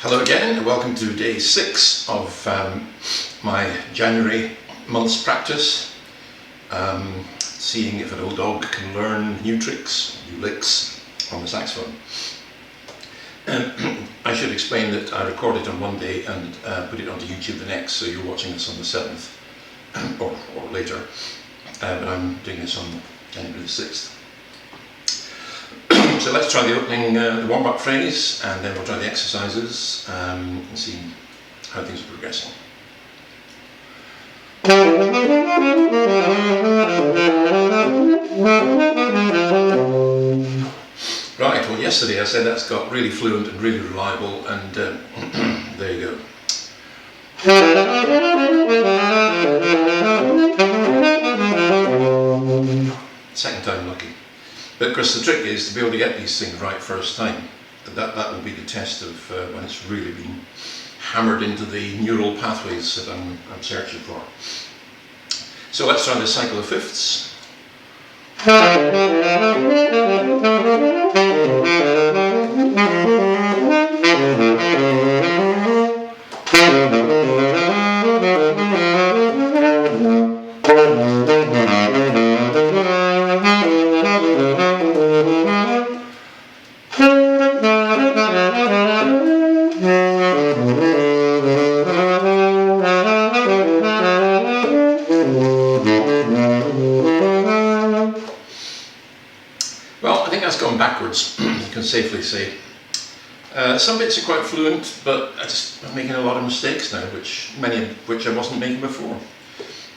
Hello again, and welcome to day 6 of my January month's practice. Seeing if an old dog can learn new tricks, new licks on the saxophone. I should explain that I recorded on one day and put it onto YouTube the next, so you're watching this on the 7th or later, but I'm doing this on January the 6th. So let's try the opening, the warm-up phrase, and then we'll try the exercises and see how things are progressing. Right, well yesterday I said that's got really fluent and really reliable, and there you go. Second time lucky. But of course the trick is to be able to get these things right first time. That will be the test of when it's really been hammered into the neural pathways that I'm searching for. So let's try the cycle of fifths. Well, I think that's gone backwards, you can safely say. Some bits are quite fluent, but I'm making a lot of mistakes now, many of which I wasn't making before.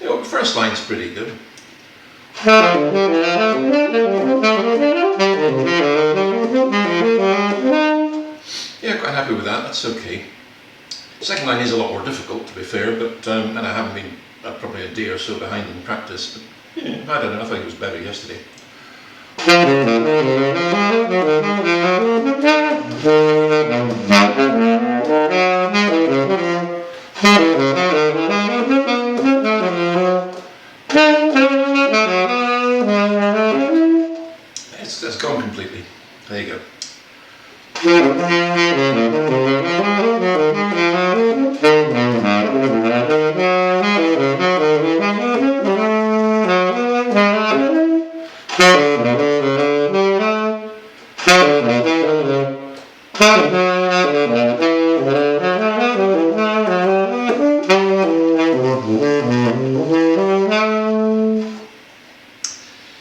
You know, the first line's pretty good. Yeah, quite happy with that, that's okay. The second line is a lot more difficult, to be fair, but and I haven't been probably a day or so behind in practice, but yeah, I don't know, I think it was better yesterday. It's gone completely. There you go.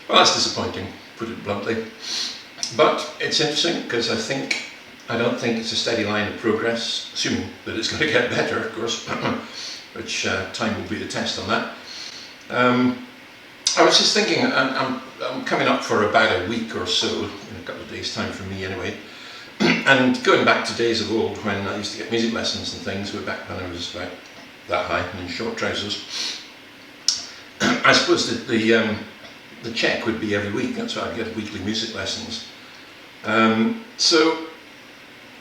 Well, that's disappointing, put it bluntly. But it's interesting because I don't think it's a steady line of progress, assuming that it's going to get better, of course, which time will be the test on that. I was just thinking, I'm coming up for about a week or so, in a couple of days' time for me anyway, and going back to days of old when I used to get music lessons and things, way back when I was about that high and in short trousers. I suppose that the check would be every week, that's why I'd get weekly music lessons. So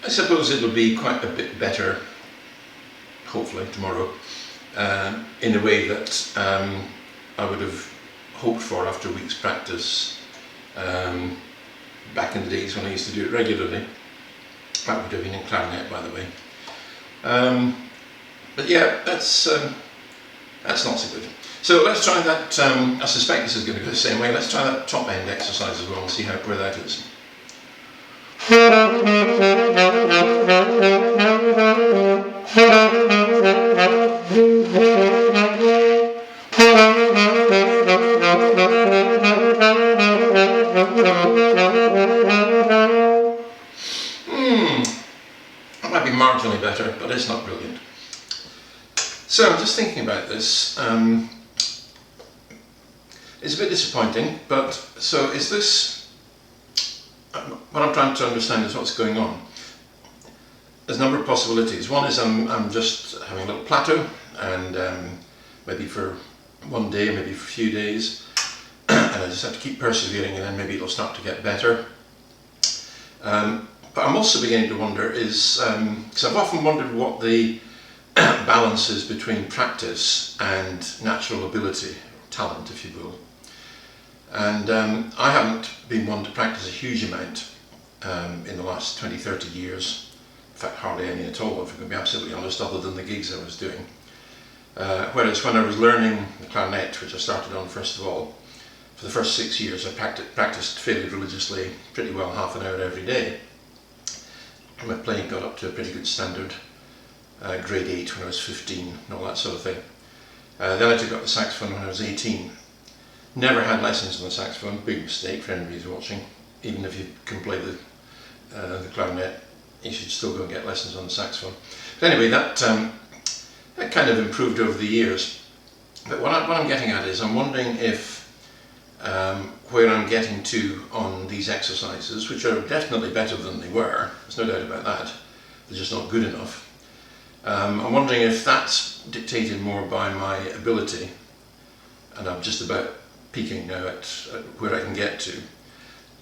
I suppose it'll be quite a bit better, hopefully tomorrow, in a way that I would have hoped for after a week's practice back in the days when I used to do it regularly. That would have been in clarinet, by the way. But yeah, that's not so good. So let's try that, I suspect this is going to go the same way, let's try that top end exercise as well and see where that is. That might be marginally better, but it's not brilliant. So I'm just thinking about this. It's a bit disappointing, but so is this, what I'm trying to understand is what's going on. There's a number of possibilities. One is I'm just having a little plateau, and maybe for one day, maybe for a few days, and I just have to keep persevering, and then maybe it'll start to get better. But I'm also beginning to wonder because I've often wondered what the balance is between practice and natural ability, or talent if you will. And I haven't been one to practice a huge amount in the last 20-30 years. fact hardly any at all, if I'm going to be absolutely honest, other than the gigs I was doing. Whereas when I was learning the clarinet, which I started on first of all, for the first 6 years I practiced fairly religiously, pretty well half an hour every day. My playing got up to a pretty good standard, grade 8 when I was 15 and all that sort of thing. Then I took up the saxophone when I was 18. Never had lessons on the saxophone, big mistake for anybody who's watching. Even if you can play the clarinet, you should still go and get lessons on the saxophone. But anyway, that kind of improved over the years. But what I'm getting at is I'm wondering if where I'm getting to on these exercises, which are definitely better than they were, there's no doubt about that, they're just not good enough. I'm wondering if that's dictated more by my ability, and I'm just about peaking now at where I can get to,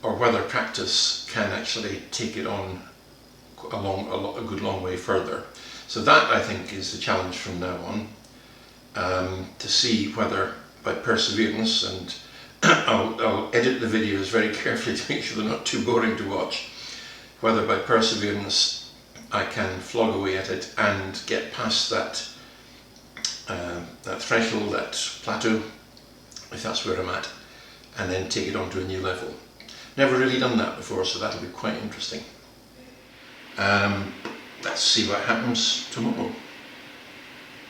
or whether practice can actually take it on a good long way further. So that, I think, is the challenge from now on, to see whether by perseverance, and I'll edit the videos very carefully to make sure they're not too boring to watch, whether by perseverance I can flog away at it and get past that threshold, that plateau, if that's where I'm at, and then take it on to a new level. Never really done that before, so that'll be quite interesting. Let's see what happens tomorrow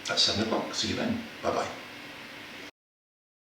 at 7 o'clock. See you then. Bye bye.